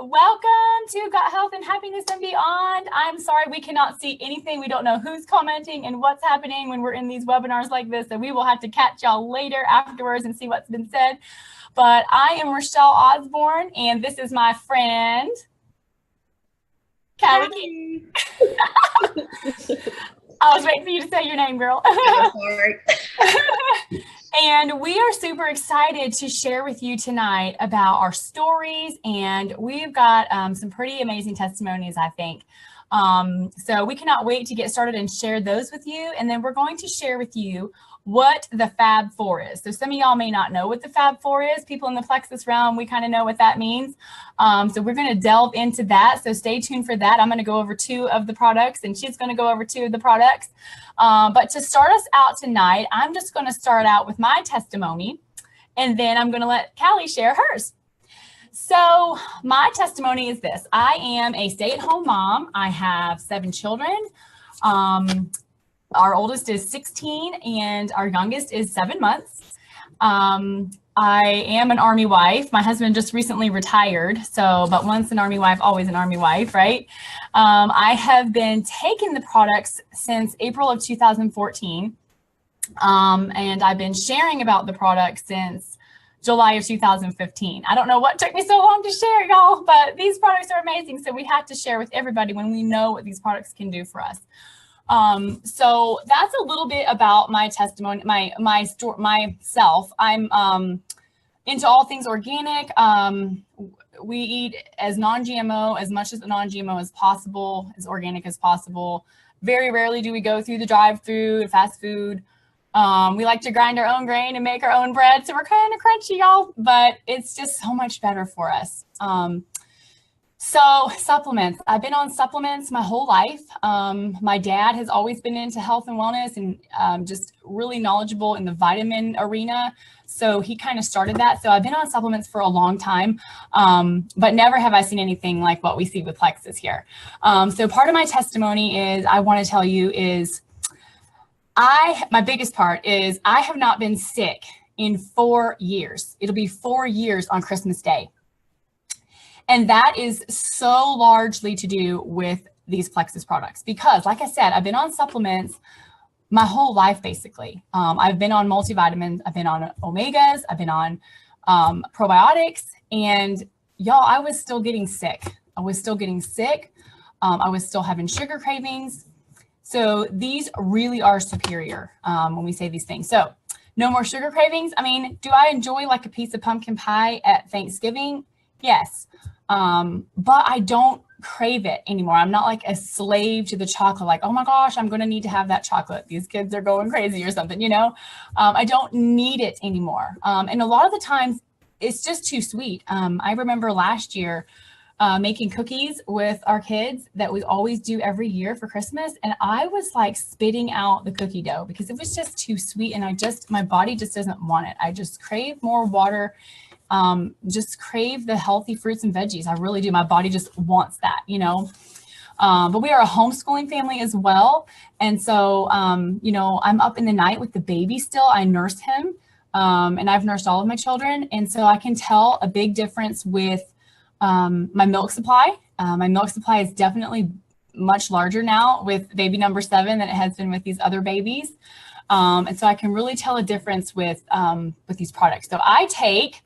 Welcome to Got Health and Happiness and Beyond. I'm sorry we cannot see anything. We don't know who's commenting and what's happening when we're in these webinars like this, so we will have to catch y'all later afterwards and see what's been said. But I am Rochelle Osborne, and this is my friend, Callie. I was waiting for you to say your name, girl. And we are super excited to share with you tonight about our stories, and we've got some pretty amazing testimonies, I think. So we cannot wait to get started and share those with you. And then we're going to share with you what the Fab 4 is. So some of y'all may not know what the Fab 4 is. People in the Plexus realm, we kind of know what that means. So we're going to delve into that. So stay tuned for that. I'm going to go over 2 of the products, and she's going to go over 2 of the products. But to start us out tonight, I'm just going to start out with my testimony, and then I'm going to let Callie share hers. So my testimony is this. I am a stay-at-home mom. I have 7 children. Our oldest is 16 and our youngest is 7 months. I am an Army wife. My husband just recently retired. So, but once an Army wife, always an Army wife, right? I have been taking the products since April of 2014. And I've been sharing about the products since July of 2015. I don't know what took me so long to share, y'all, but these products are amazing. So we have to share with everybody when we know what these products can do for us. So that's a little bit about my testimony, myself. I'm into all things organic. We eat as non-GMO, as much as non-GMO as possible, as organic as possible. Very rarely do we go through the drive-through, fast food. We like to grind our own grain and make our own bread. So we're kind of crunchy, y'all, but it's just so much better for us. So supplements, I've been on supplements my whole life. My dad has always been into health and wellness and just really knowledgeable in the vitamin arena. So he kind of started that. So I've been on supplements for a long time, but never have I seen anything like what we see with Plexus here. So part of my testimony is, I want to tell you is, my biggest part is I have not been sick in 4 years. It'll be 4 years on Christmas Day. And that is so largely to do with these Plexus products because, like I said, I've been on supplements my whole life, basically. I've been on multivitamins, I've been on omegas, I've been on probiotics, and y'all, I was still getting sick. I was still having sugar cravings. So these really are superior when we say these things. So no more sugar cravings. I mean, do I enjoy like a piece of pumpkin pie at Thanksgiving? Yes. But I don't crave it anymore. I'm not like a slave to the chocolate, like, oh my gosh, I'm going to need to have that chocolate. These kids are going crazy or something, you know? I don't need it anymore. And a lot of the times it's just too sweet. I remember last year, making cookies with our kids that we always do every year for Christmas. And I was like spitting out the cookie dough because it was just too sweet. And my body just doesn't want it. I just crave more water. Just crave the healthy fruits and veggies. I really do. My body just wants that, you know. But we are a homeschooling family as well. And so, you know, I'm up in the night with the baby still. I nurse him, and I've nursed all of my children. And so I can tell a big difference with my milk supply. My milk supply is definitely much larger now with baby number 7 than it has been with these other babies. And so I can really tell a difference with these products. So I take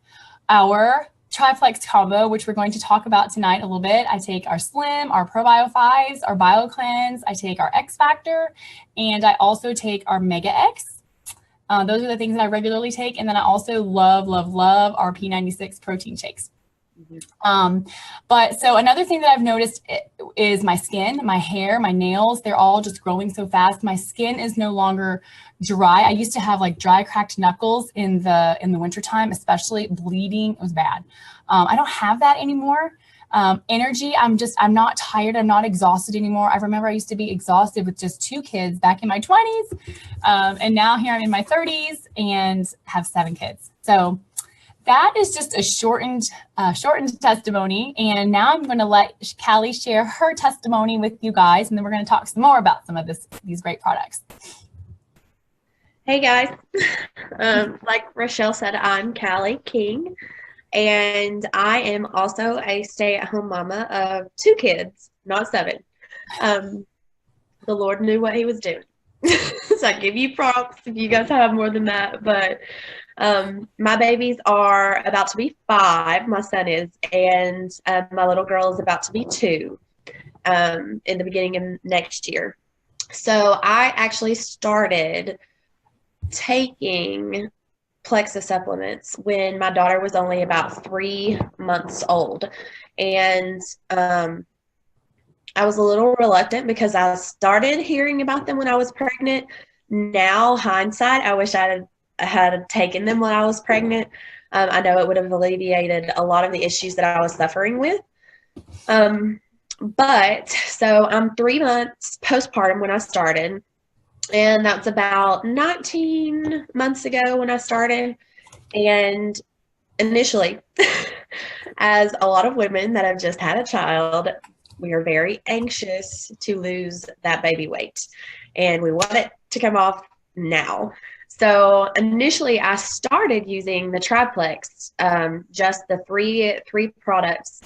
our TriPlex combo, which we're going to talk about tonight a little bit. I take our Slim, our Probio 5s, our BioCleanse, I take our XFactor, and I also take our Mega X. Those are the things that I regularly take. And then I also love our P96 protein shakes. But so another thing that I've noticed is my skin, my hair, my nails, they're all just growing so fast. My skin is no longer dry. I used to have like dry, cracked knuckles in the wintertime, especially bleeding. It was bad. I don't have that anymore. Energy, I'm not tired. I'm not exhausted anymore. I remember I used to be exhausted with just 2 kids back in my 20s. And now here I'm in my 30s and have 7 kids. So that is just a shortened testimony. And now I'm going to let Callie share her testimony with you guys. And then we're going to talk some more about some of these great products. Hey guys, like Rochelle said, I'm Callie King. And I am also a stay-at-home mama of 2 kids, not 7. Um, the Lord knew what he was doing. So I give you props if you guys have more than that. But my babies are about to be 5, my son is, and my little girl is about to be 2 in the beginning of next year. So I actually started taking Plexus supplements when my daughter was only about 3 months old. And I was a little reluctant because I started hearing about them when I was pregnant. Now, hindsight, I wish I had taken them when I was pregnant. I know it would have alleviated a lot of the issues that I was suffering with. But so I'm 3 months postpartum when I started, and that's about 19 months ago when I started. And initially, as a lot of women that have just had a child, we are very anxious to lose that baby weight, and we want it to come off now. So initially, I started using the TriPlex, just the three products,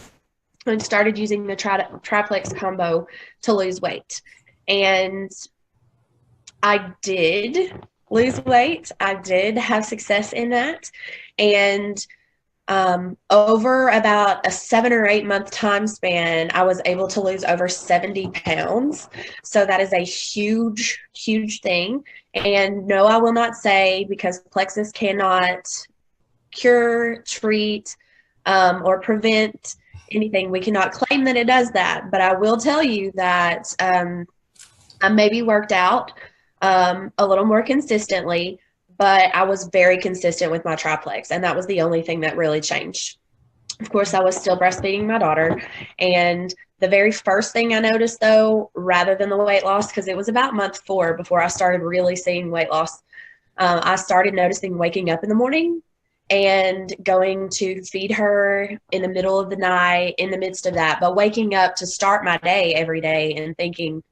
and started using the TriPlex combo to lose weight. And I did lose weight. I did have success in that. And over about a 7 or 8 month time span, I was able to lose over 70 pounds. So that is a huge, huge thing. And no, I will not say, because Plexus cannot cure, treat, or prevent anything. We cannot claim that it does that. But I will tell you that I maybe worked out a little more consistently, but I was very consistent with my TriPlex, and that was the only thing that really changed. Of course, I was still breastfeeding my daughter, and the very first thing I noticed, though, rather than the weight loss, because it was about month 4 before I started really seeing weight loss, I started noticing waking up in the morning and going to feed her in the middle of the night, in the midst of that, but waking up to start my day every day and thinking,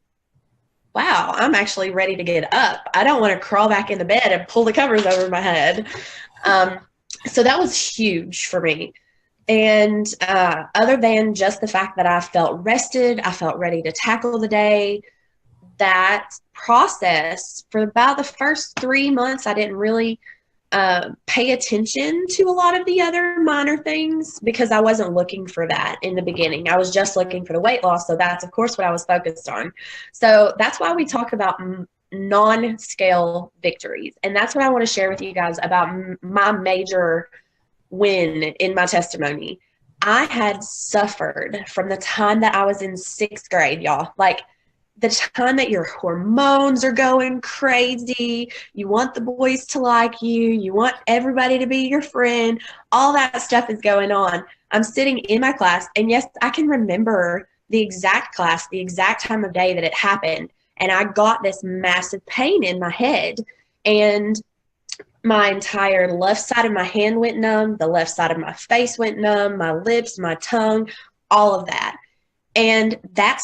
wow, I'm actually ready to get up. I don't want to crawl back in the bed and pull the covers over my head. So that was huge for me. And other than just the fact that I felt rested, I felt ready to tackle the day, that process for about the first 3 months, I didn't really pay attention to a lot of the other minor things because I wasn't looking for that in the beginning. I was just looking for the weight loss. So that's, of course, what I was focused on. So that's why we talk about non-scale victories. And that's what I want to share with you guys about my major win in my testimony. I had suffered from the time that I was in 6th grade, y'all. Like, the time that your hormones are going crazy, you want the boys to like you, you want everybody to be your friend, all that stuff is going on. I'm sitting in my class, and yes, I can remember the exact class, the exact time of day that it happened, and I got this massive pain in my head, and my entire left side of my hand went numb, the left side of my face went numb, my lips, my tongue, all of that. And that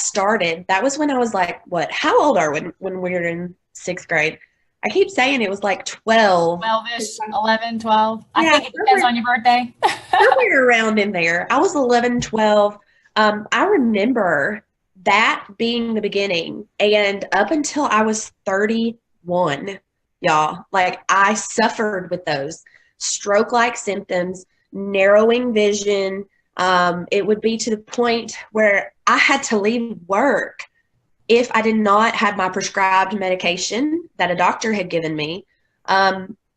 was when I was like, what, how old are we when we were in 6th grade? I keep saying it was like 12. 12-ish, 11, 12. Yeah, I think it depends on your birthday. somewhere around in there. I was 11, 12. I remember that being the beginning. And up until I was 31, y'all, like, I suffered with those stroke-like symptoms, narrowing vision. It would be to the point where I had to leave work if I did not have my prescribed medication that a doctor had given me.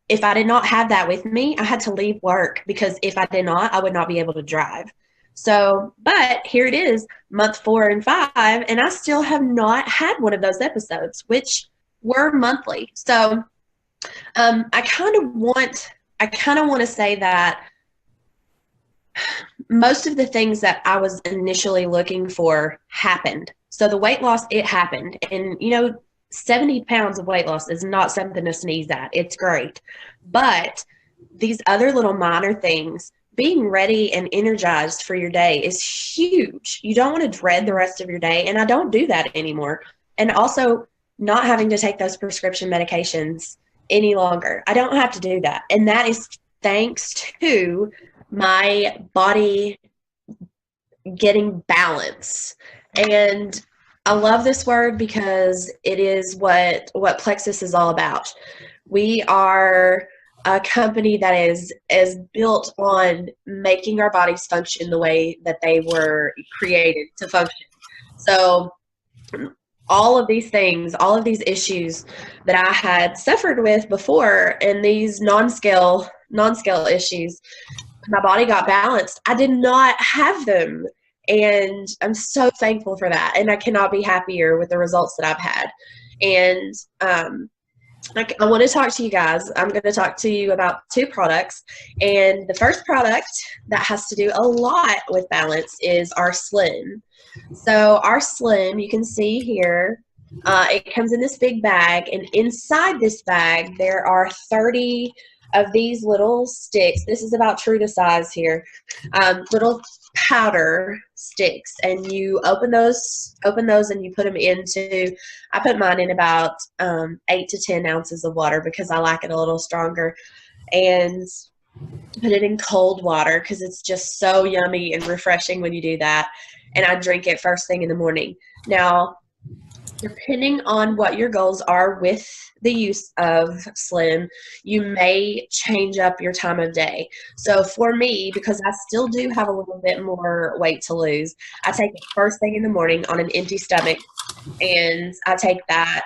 If I did not have that with me, I had to leave work because if I did not, I would not be able to drive. So, but here it is, month 4 and 5, and I still have not had one of those episodes, which were monthly. So, I kind of want to say that most of the things that I was initially looking for happened. So the weight loss, it happened. And, 70 pounds of weight loss is not something to sneeze at. It's great. But these other little minor things, being ready and energized for your day is huge. You don't want to dread the rest of your day. And I don't do that anymore. And also not having to take those prescription medications any longer. I don't have to do that. And that is thanks to my body getting balance. And I love this word because it is what Plexus is all about. We are a company that is built on making our bodies function the way that they were created to function. So all of these things, all of these issues that I had suffered with before, and these non-scale issues, my body got balanced. I did not have them. And I'm so thankful for that. And I cannot be happier with the results that I've had. And I want to talk to you guys. I'm going to talk to you about 2 products. And the first product that has to do a lot with balance is our Slim. So our Slim, you can see here, it comes in this big bag. And inside this bag, there are 30 of these little sticks. This is about true to size here. Little powder sticks, and you open those and you put them into, I put mine in about 8 to 10 ounces of water because I like it a little stronger, and put it in cold water because it's just so yummy and refreshing when you do that. And I drink it first thing in the morning. Now, depending on what your goals are with the use of Slim, you may change up your time of day. So for me, because I still do have a little bit more weight to lose, I take it first thing in the morning on an empty stomach, and I take that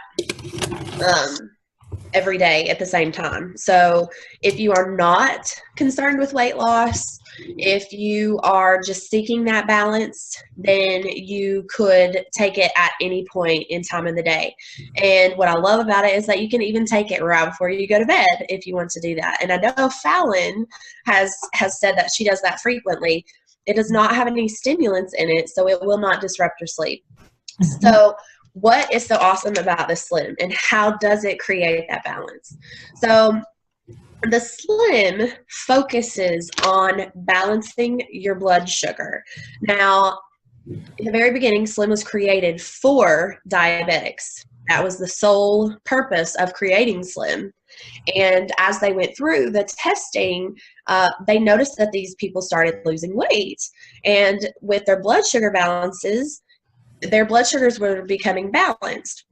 every day at the same time. So if you are not concerned with weight loss, if you are just seeking that balance, then you could take it at any point in time of the day. And what I love about it is that you can even take it right before you go to bed if you want to do that. And I know Fallon has said that she does that frequently. It does not have any stimulants in it, so it will not disrupt your sleep. So what is so awesome about the Slim, and how does it create that balance? So the Slim focuses on balancing your blood sugar. Now, in the very beginning, Slim was created for diabetics. That was the sole purpose of creating Slim. And as they went through the testing, they noticed that these people started losing weight. And with their blood sugar balances, their blood sugars were becoming balanced.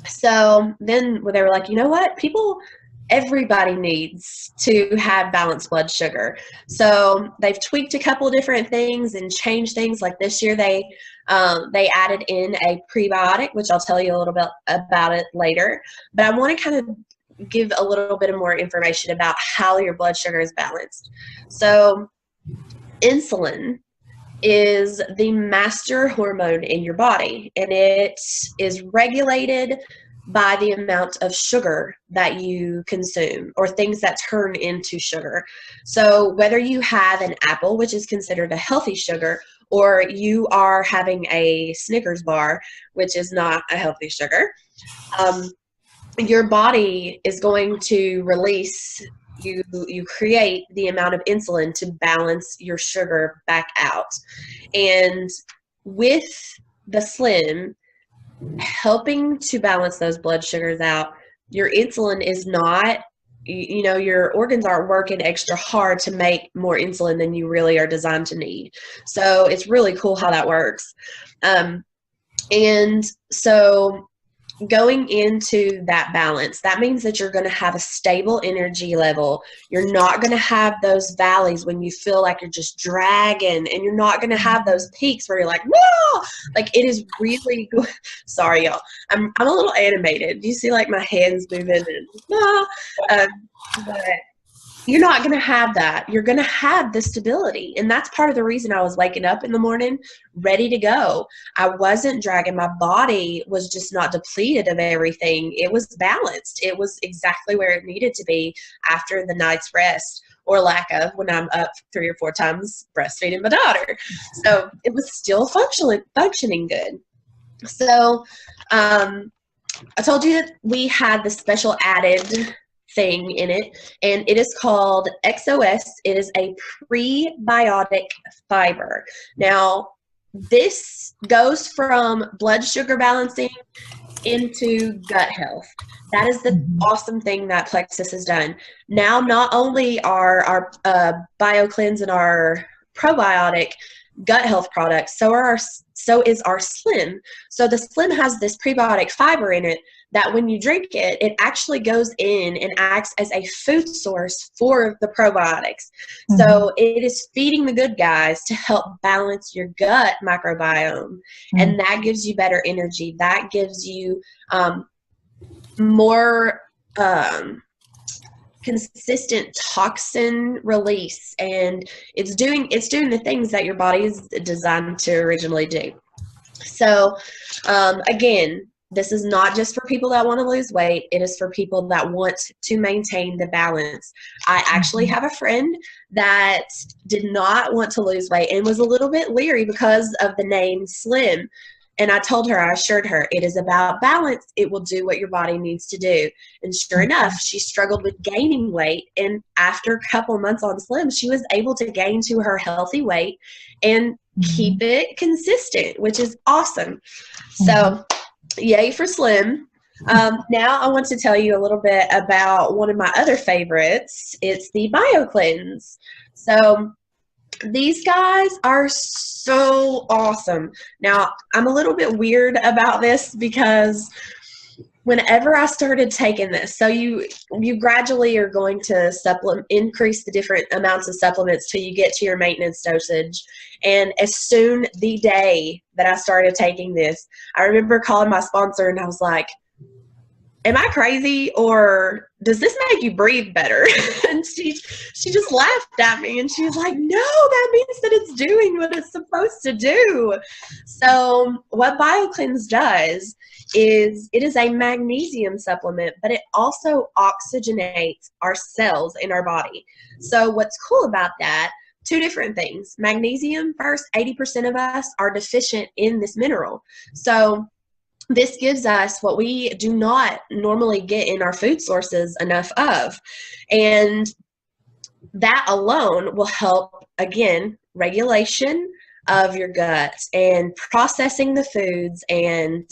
So then they were like, you know what? Everybody needs to have balanced blood sugar. So they've tweaked a couple of different things and changed things. Like this year, they added in a prebiotic, which I'll tell you a little bit about it later. But I want to kind of give a little bit of more information about how your blood sugar is balanced. So insulin is the master hormone in your body, and it is regulated by the amount of sugar that you consume, or things that turn into sugar. So whether you have an apple, which is considered a healthy sugar, or you are having a Snickers bar, which is not a healthy sugar, your body is going to release, you create the amount of insulin to balance your sugar back out. And with the Slim helping to balance those blood sugars out, your insulin is not, your organs aren't working extra hard to make more insulin than you really are designed to need. So it's really cool how that works. And so going into that balance, that means that you're going to have a stable energy level. You're not going to have those valleys when you feel like you're just dragging, and you're not going to have those peaks where you're like, no, like it is really good. Sorry, y'all. I'm a little animated. You see like my hands moving and but you're not going to have that. You're going to have the stability. And that's part of the reason I was waking up in the morning ready to go. I wasn't dragging. My body was just not depleted of everything. It was balanced. It was exactly where it needed to be after the night's rest, or lack of, when I'm up 3 or 4 times breastfeeding my daughter. So it was still functioning good. So I told you that we had the special added thing in it, and it is called XOS. It is a prebiotic fiber. Now, this goes from blood sugar balancing into gut health. That is the awesome thing that Plexus has done. Now, not only are our BioCleanse and our probiotic gut health products, so is our Slim. So the Slim has this prebiotic fiber in it that when you drink it, it actually goes in and acts as a food source for the probiotics. So it is feeding the good guys to help balance your gut microbiome. And that gives you better energy. That gives you more consistent toxin release, and it's doing the things that your body is designed to originally do. So again, this is not just for people that want to lose weight. It is for people that want to maintain the balance. I actually have a friend that did not want to lose weight and was a little bit leery because of the name Slim. And I assured her, it is about balance. It will do what your body needs to do. And sure enough, she struggled with gaining weight. And after a couple of months on Slim, she was able to gain to her healthy weight and keep it consistent, which is awesome. So yay for Slim. Now I want to tell you a little bit about one of my other favorites. It's the BioCleanse. So these guys are so awesome. Now, I'm a little bit weird about this because whenever I started taking this, so you gradually are going to increase the different amounts of supplements till you get to your maintenance dosage. And the day that I started taking this, I remember calling my sponsor and I was like, am I crazy, or does this make you breathe better? And she just laughed at me and she was like, no, that means that it's doing what it's supposed to do. So what BioCleanse does is it is a magnesium supplement, but it also oxygenates our cells in our body. So what's cool about that, two different things. Magnesium, first, 80% of us are deficient in this mineral. So this gives us what we do not normally get in our food sources enough of. And that alone will help, again, regulation of your gut and processing the foods and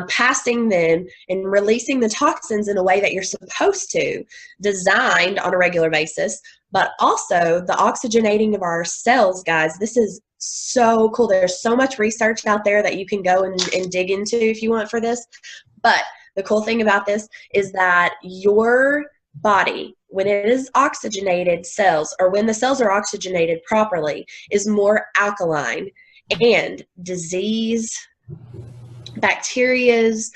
passing them and releasing the toxins in a way that you're supposed to, designed on a regular basis. But also the oxygenating of our cells, guys, this is so cool. There's so much research out there that you can go and dig into if you want for this. But the cool thing about this is that your body, when it is oxygenated cells, or when the cells are oxygenated properly, is more alkaline, and disease, bacterias,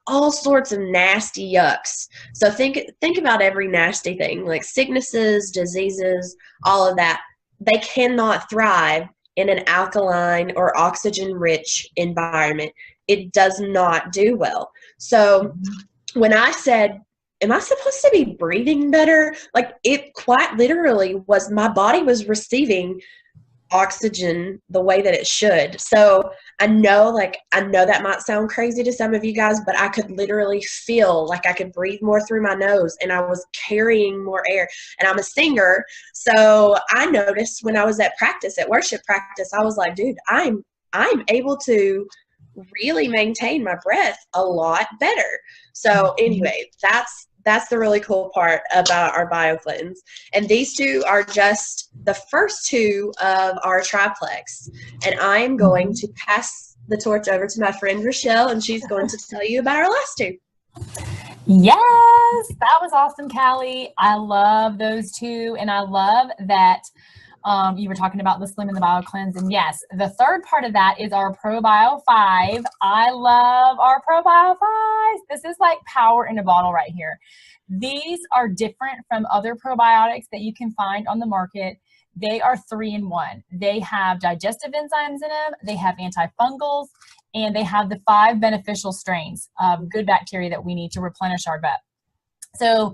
all sorts of nasty yucks. So think about every nasty thing, like sicknesses, diseases, all of that. They cannot thrive in an alkaline or oxygen-rich environment. It does not do well. So when I said, am I supposed to be breathing better? Like, it quite literally was, my body was receiving oxygen the way that it should. So I know that might sound crazy to some of you guys, but I could literally feel like I could breathe more through my nose and I was carrying more air. And I'm a singer, so I noticed when I was at worship practice, I was like, dude, I'm able to really maintain my breath a lot better. So anyway, that's the really cool part about our BioCleanse. And these two are just the first two of our TriPlex. And I am going to pass the torch over to my friend Rochelle, and she's going to tell you about our last two. Yes, that was awesome, Callie. I love those two. And I love that you were talking about the Slim and the BioCleanse. And yes, the third part of that is our ProBio 5. I love our ProBio 5. This is like power in a bottle right here. These are different from other probiotics that you can find on the market. They are 3-in-1. They have digestive enzymes in them, they have antifungals, and they have the 5 beneficial strains of good bacteria that we need to replenish our gut. So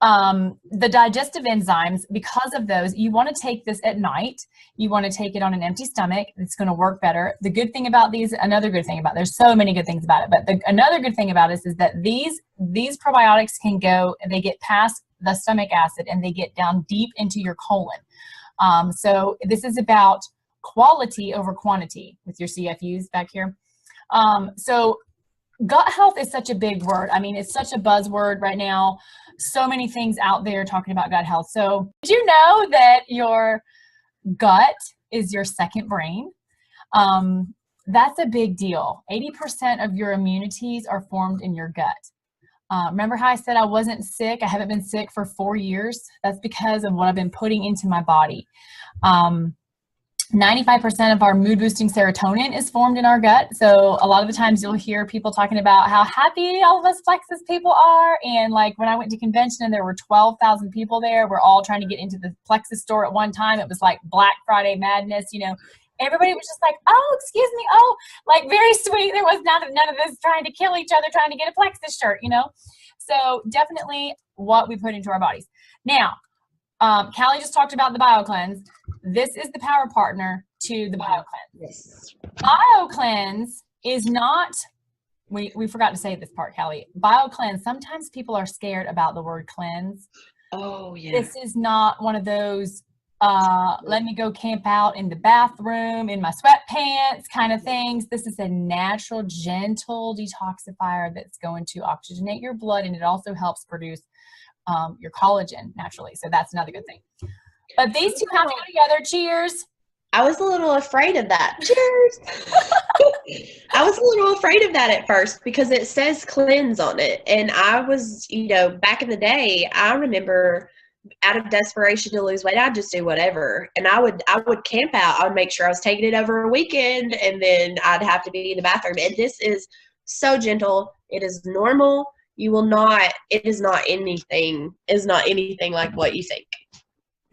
the digestive enzymes, because of those, you want to take this at night. You want to take it on an empty stomach. It's going to work better. The good thing about these, there's so many good things about it, but another good thing about this is that these probiotics can go, they get past the stomach acid and they get down deep into your colon. So this is about quality over quantity with your CFUs back here. So gut health is such a big word. I mean, it's such a buzzword right now. So many things out there talking about gut health. So did you know that your gut is your second brain? That's a big deal. 80% of your immunities are formed in your gut. Remember how I said I wasn't sick? I haven't been sick for 4 years. That's because of what I've been putting into my body. 95% of our mood boosting serotonin is formed in our gut. So a lot of the times you'll hear people talking about how happy all of us Plexus people are. And like when I went to convention and there were 12,000 people there, we're all trying to get into the Plexus store at one time. It was like Black Friday madness, you know. Everybody was just like, oh, excuse me. Oh, like very sweet. There was none of this trying to kill each other, trying to get a Plexus shirt, you know. So definitely what we put into our bodies. Now, Callie just talked about the BioCleanse. This is the power partner to the BioCleanse. Yes. BioCleanse is not, we forgot to say this part, Callie. BioCleanse, sometimes people are scared about the word cleanse. Oh, yeah. This is not one of those, let me go camp out in the bathroom in my sweatpants kind of things. This is a natural, gentle detoxifier that's going to oxygenate your blood, and it also helps produce your collagen naturally. So that's another good thing. But these two have to go together. Cheers. I was a little afraid of that. Cheers. I was a little afraid of that at first because it says cleanse on it. And I was, you know, back in the day, I remember out of desperation to lose weight, I'd just do whatever. And I would camp out. I would make sure I was taking it over a weekend, and then I'd have to be in the bathroom. And this is so gentle. It is normal. You will not, it is not anything like what you think.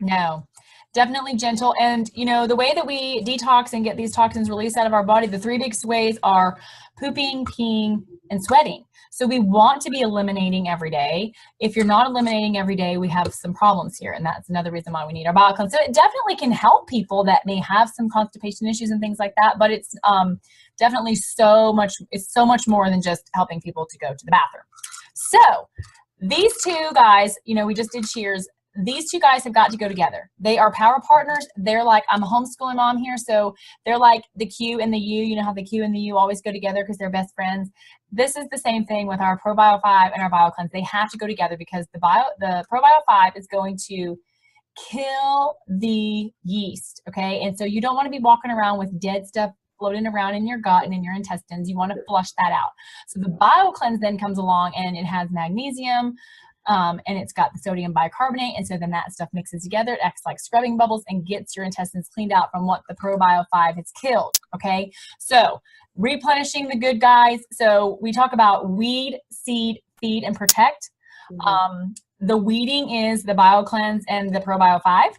No, definitely gentle. And, you know, the way that we detox and get these toxins released out of our body, the three big ways are pooping, peeing, and sweating. So we want to be eliminating every day. If you're not eliminating every day, we have some problems here. And that's another reason why we need our BioCleanse. So it definitely can help people that may have some constipation issues and things like that. But it's definitely so much more than just helping people to go to the bathroom. So these two guys, you know, we just did cheers. These two guys have got to go together. They are power partners. They're like, I'm a homeschooling mom here, so they're like the Q and the U. You know how the Q and the U always go together because they're best friends. This is the same thing with our ProBio 5 and our BioCleanse. They have to go together because the ProBio 5 is going to kill the yeast, okay? And so you don't want to be walking around with dead stuff floating around in your gut and in your intestines. You want to flush that out. So the BioCleanse then comes along, and it has magnesium, and it's got the sodium bicarbonate, and so then that stuff mixes together. It acts like scrubbing bubbles and gets your intestines cleaned out from what the ProBio 5 has killed, okay? So replenishing the good guys. So we talk about weed, seed, feed, and protect. The weeding is the BioCleanse and the ProBio 5.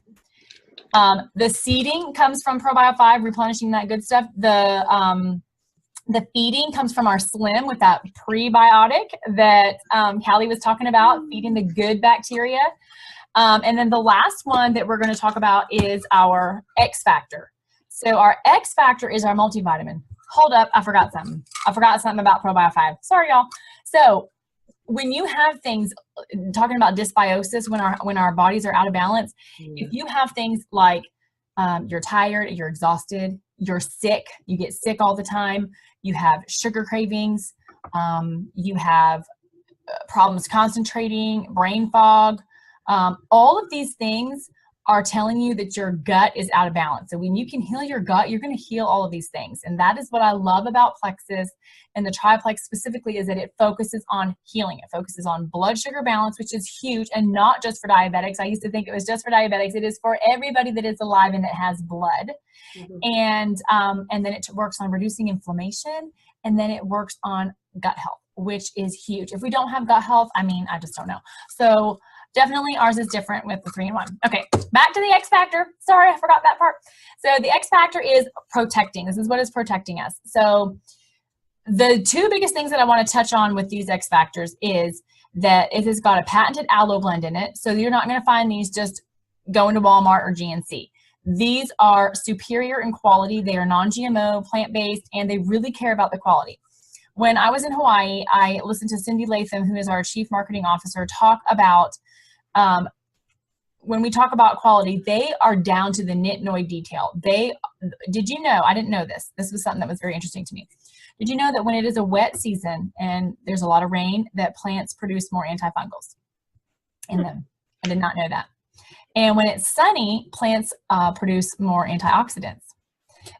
The seeding comes from ProBio 5, replenishing that good stuff. The feeding comes from our Slim with that prebiotic that Callie was talking about, feeding the good bacteria. And then the last one that we're going to talk about is our XFactor. So our XFactor is our multivitamin. Hold up, I forgot something. I forgot something about ProBio 5. Sorry, y'all. So when you have things, talking about dysbiosis, when our bodies are out of balance, if you have things like you're tired, you're exhausted, you're sick, you get sick all the time, you have sugar cravings, you have problems concentrating, brain fog, all of these things are telling you that your gut is out of balance. So when you can heal your gut, you're going to heal all of these things. And that is what I love about Plexus and the TriPlex specifically, is that it focuses on healing. It focuses on blood sugar balance, which is huge, and not just for diabetics. I used to think it was just for diabetics. It is for everybody that is alive and that has blood. And then it works on reducing inflammation, and then it works on gut health, which is huge. If we don't have gut health, I mean, I just don't know. So definitely ours is different with the 3-in-1. Okay, back to the X Factor. Sorry, I forgot that part. So the X Factor is protecting. This is what is protecting us. So the two biggest things that I want to touch on with these X Factors is that it has got a patented aloe blend in it. So you're not going to find these just going to Walmart or GNC. These are superior in quality. They are non-GMO, plant-based, and they really care about the quality. When I was in Hawaii, I listened to Cindy Latham, who is our Chief Marketing Officer, talk about when we talk about quality, they are down to the nitnoid detail. Did you know, I didn't know this. This was something that was very interesting to me. Did you know that when it is a wet season and there's a lot of rain, that plants produce more antifungals in them? I did not know that. And when it's sunny, plants produce more antioxidants.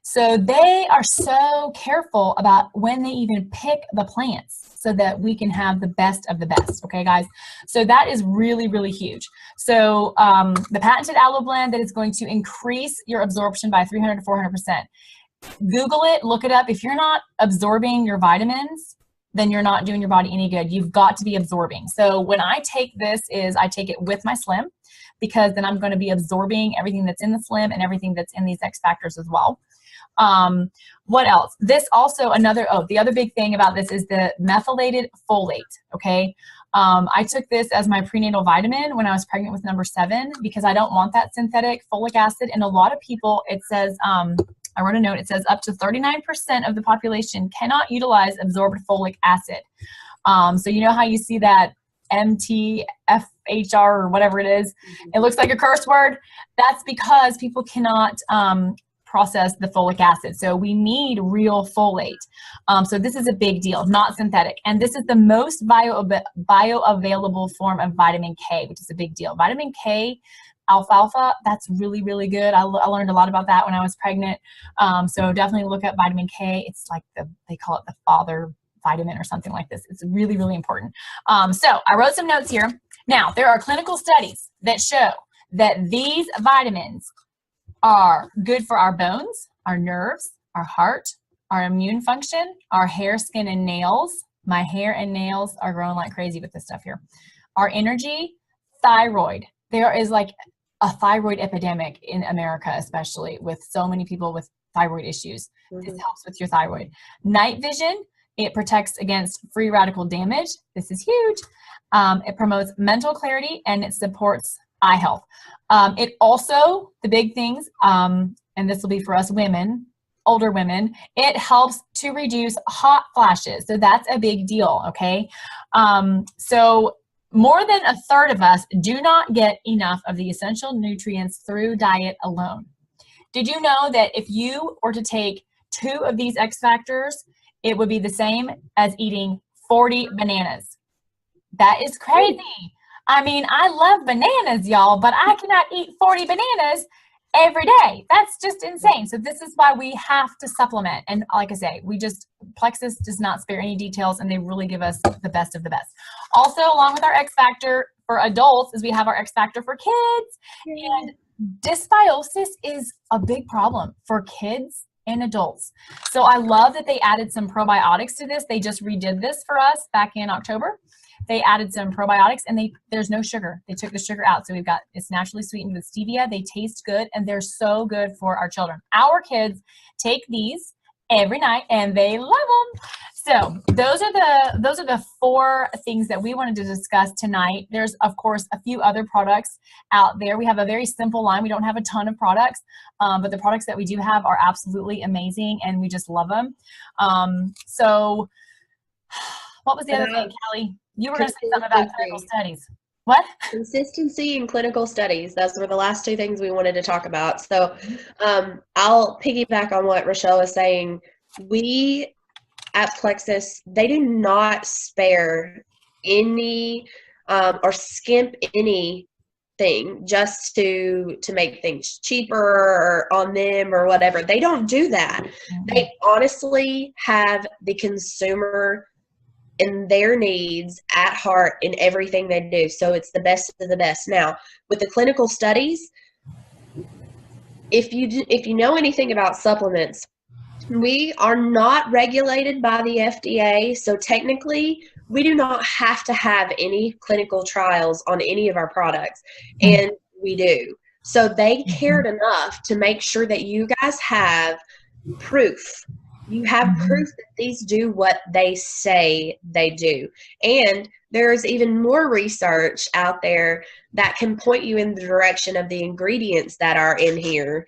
So they are so careful about when they even pick the plants so that we can have the best of the best. Okay, guys? So that is really, really huge. So the patented aloe blend that is going to increase your absorption by 300 to 400%. Google it, look it up. If you're not absorbing your vitamins, then you're not doing your body any good. You've got to be absorbing. So when I take this I take it with my Slim, because then I'm going to be absorbing everything that's in the Slim and everything that's in these X Factors as well. What else? This also the other big thing about this is the methylated folate. Okay. I took this as my prenatal vitamin when I was pregnant with number 7, because I don't want that synthetic folic acid. And a lot of people, it says, I wrote a note, it says up to 39% of the population cannot utilize absorbed folic acid. So you know how you see that MTFHR or whatever it is, it looks like a curse word. That's because people cannot process the folic acid. So we need real folate. So this is a big deal, not synthetic. And this is the most bioavailable form of vitamin K, which is a big deal. Vitamin K, alfalfa, that's really, really good. I learned a lot about that when I was pregnant. So definitely look up vitamin K. It's like they call it the father vitamin or something like this. It's really, really important. So I wrote some notes here. Now, there are clinical studies that show that these vitamins are good for our bones, our nerves, our heart, our immune function, our hair, skin, and nails. My hair and nails are growing like crazy with this stuff here. Our energy, thyroid. There is like a thyroid epidemic in America, especially with so many people with thyroid issues. This helps with your thyroid. Night vision, it protects against free radical damage. This is huge. It promotes mental clarity and it supports eye health. It also, the big things, and this will be for us women, older women, it helps to reduce hot flashes. So that's a big deal, okay? So more than a third of us do not get enough of the essential nutrients through diet alone. Did you know that if you were to take 2 of these X Factors, it would be the same as eating 40 bananas? That is crazy. I mean, I love bananas, y'all, but I cannot eat 40 bananas every day. That's just insane. So this is why we have to supplement. And like I say, Plexus does not spare any details, and they really give us the best of the best. Also, along with our X Factor for adults, is we have our X Factor for kids. And dysbiosis is a big problem for kids and adults. So I love that they added some probiotics to this. They just redid this for us back in October. They added some probiotics, and there's no sugar. They took the sugar out. So it's naturally sweetened with stevia. They taste good, and they're so good for our children. Our kids take these every night, and they love them. So those are the 4 things that we wanted to discuss tonight. There's, of course, a few other products out there. We have a very simple line. We don't have a ton of products, but the products that we do have are absolutely amazing, and we just love them. So what was the other thing, Kelly? You were going to say something about clinical studies. What? Consistency in clinical studies. Those were the last 2 things we wanted to talk about. So I'll piggyback on what Rochelle was saying. We at Plexus, they do not spare any or skimp anything just to make things cheaper on them or whatever. They don't do that. They honestly have the consumer and their needs at heart in everything they do. So it's the best of the best. Now, with the clinical studies, if you know anything about supplements, we are not regulated by the FDA. So technically, we do not have to have any clinical trials on any of our products. And we do. So they cared enough to make sure that you guys have proof. You have proof that these do what they say they do. And there's even more research out there that can point you in the direction of the ingredients that are in here,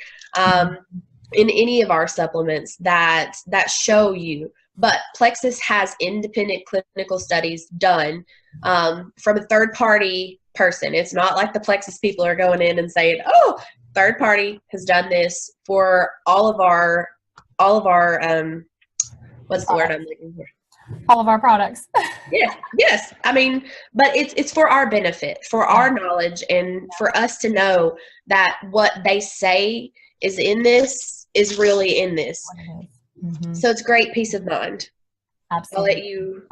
in any of our supplements that show you. But Plexus has independent clinical studies done from a third-party person. It's not like the Plexus people are going in and saying, oh, third party has done this for all of our what's the word I'm looking for? All of our products. Yes. I mean, but it's for our benefit, for our knowledge, and for us to know that what they say is in this is really in this. So it's great peace of mind. Absolutely. I'll let you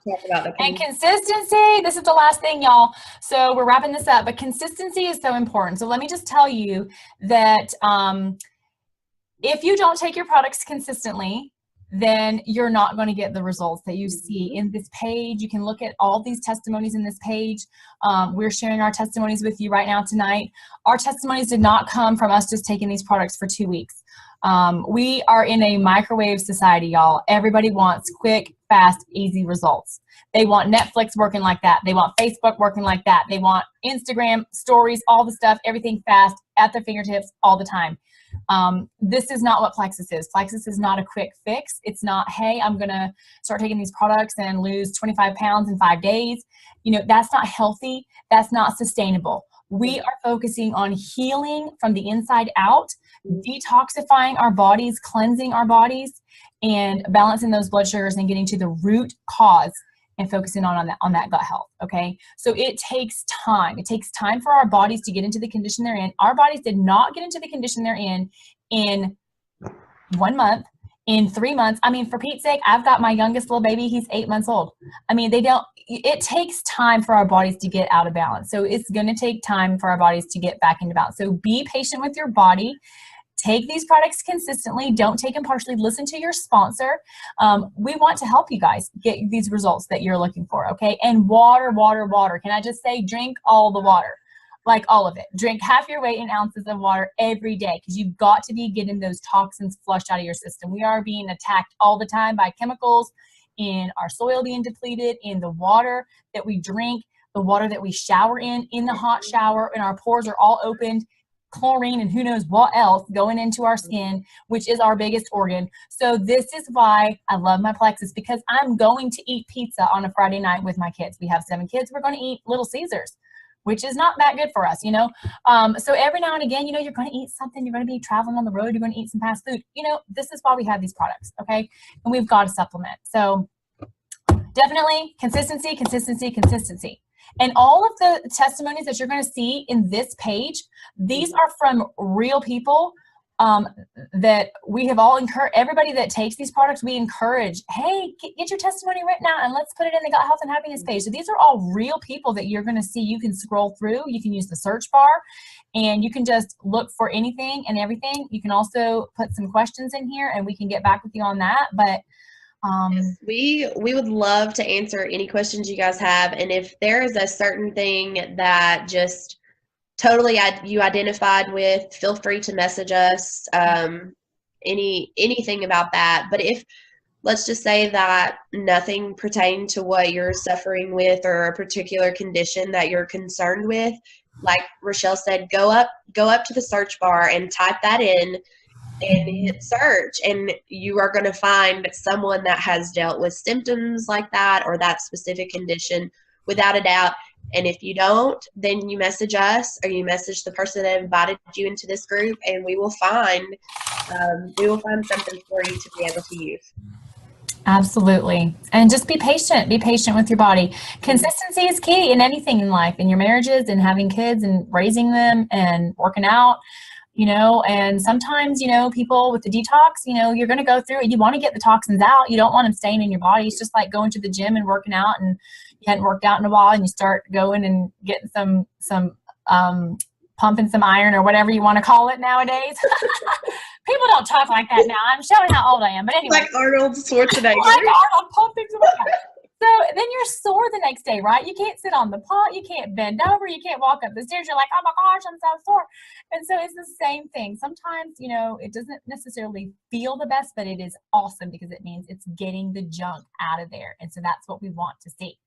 talk about the and consistency. This is the last thing, y'all. So we're wrapping this up, but consistency is so important. So let me just tell you that if you don't take your products consistently, then you're not going to get the results that you see in this page. You can look at all these testimonies in this page. We're sharing our testimonies with you right now tonight. Our testimonies did not come from us just taking these products for 2 weeks. We are in a microwave society, y'all. Everybody wants quick, fast, easy results. They want Netflix working like that. They want Facebook working like that. They want Instagram stories, all the stuff, everything fast at their fingertips all the time. This is not what Plexus is. Plexus is not a quick fix. It's not, hey, I'm going to start taking these products and lose 25 pounds in 5 days. You know, that's not healthy. That's not sustainable. We are focusing on healing from the inside out, detoxifying our bodies, cleansing our bodies, and balancing those blood sugars and getting to the root cause and focusing on that gut health, okay? So it takes time. It takes time for our bodies to get into the condition they're in. Our bodies did not get into the condition they're in 1 month, in 3 months. I mean, for Pete's sake, I've got my youngest little baby. He's 8 months old. I mean, it takes time for our bodies to get out of balance. So it's going to take time for our bodies to get back into balance. So be patient with your body. Take these products consistently. Don't take them partially. Listen to your sponsor. We want to help you guys get these results that you're looking for, okay? And water, water, water. Can I just say drink all the water, like all of it. Drink half your weight in ounces of water every day because you've got to be getting those toxins flushed out of your system. We are being attacked all the time by chemicals in our soil being depleted, in the water that we drink, the water that we shower in the hot shower, and our pores are all opened. Chlorine and who knows what else going into our skin, which is our biggest organ. So this is why I love my Plexus, because I'm going to eat pizza on a Friday night with my kids. We have 7 kids. We're going to eat Little Caesars, which is not that good for us, you know. So every now and again, you know, you're going to eat something. You're going to be traveling on the road. You're going to eat some fast food. You know, this is why we have these products, okay? And we've got to supplement. So definitely consistency, consistency, consistency. And all of the testimonies that you're going to see in this page, these are from real people that we have all encouraged. Everybody that takes these products, we encourage, hey, get your testimony written out and let's put it in the Gut Health and Happiness page. So these are all real people that you're going to see. You can scroll through. You can use the search bar and you can just look for anything and everything. You can also put some questions in here and we can get back with you on that. But we would love to answer any questions you guys have, and if there is a certain thing that just totally you identified with, feel free to message us, anything about that. But if, let's just say that nothing pertained to what you're suffering with or a particular condition that you're concerned with, like Rochelle said, go up to the search bar and type that in and hit search, and you are going to find someone that has dealt with symptoms like that or that specific condition without a doubt. And if you don't, then you message us or you message the person that invited you into this group, and we will find something for you to be able to use. Absolutely. And just be patient. Be patient with your body. Consistency is key in anything in life, in your marriages and having kids and raising them and working out. You know, and sometimes, you know, people with the detox, you know, you're going to go through it. You want to get the toxins out. You don't want them staying in your body. It's just like going to the gym and working out, and you hadn't worked out in a while and you start going and getting some pumping some iron or whatever you want to call it nowadays. People don't talk like that now. I'm showing how old I am. But anyway. Like Arnold Schwarzenegger. Like Arnold pumping some iron. So then you're sore the next day, right? You can't sit on the pot. You can't bend over. You can't walk up the stairs. You're like, oh my gosh, I'm so sore. And so it's the same thing. Sometimes, you know, it doesn't necessarily feel the best, but it is awesome because it means it's getting the junk out of there. And so that's what we want to see.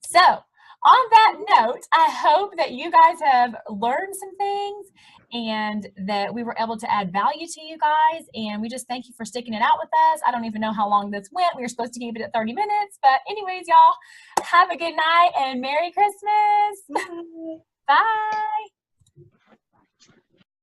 So On that note, I hope that you guys have learned some things and that we were able to add value to you guys. And we just thank you for sticking it out with us. I don't even know how long this went. We were supposed to keep it at 30 minutes. But anyways, y'all, have a good night and Merry Christmas. Bye.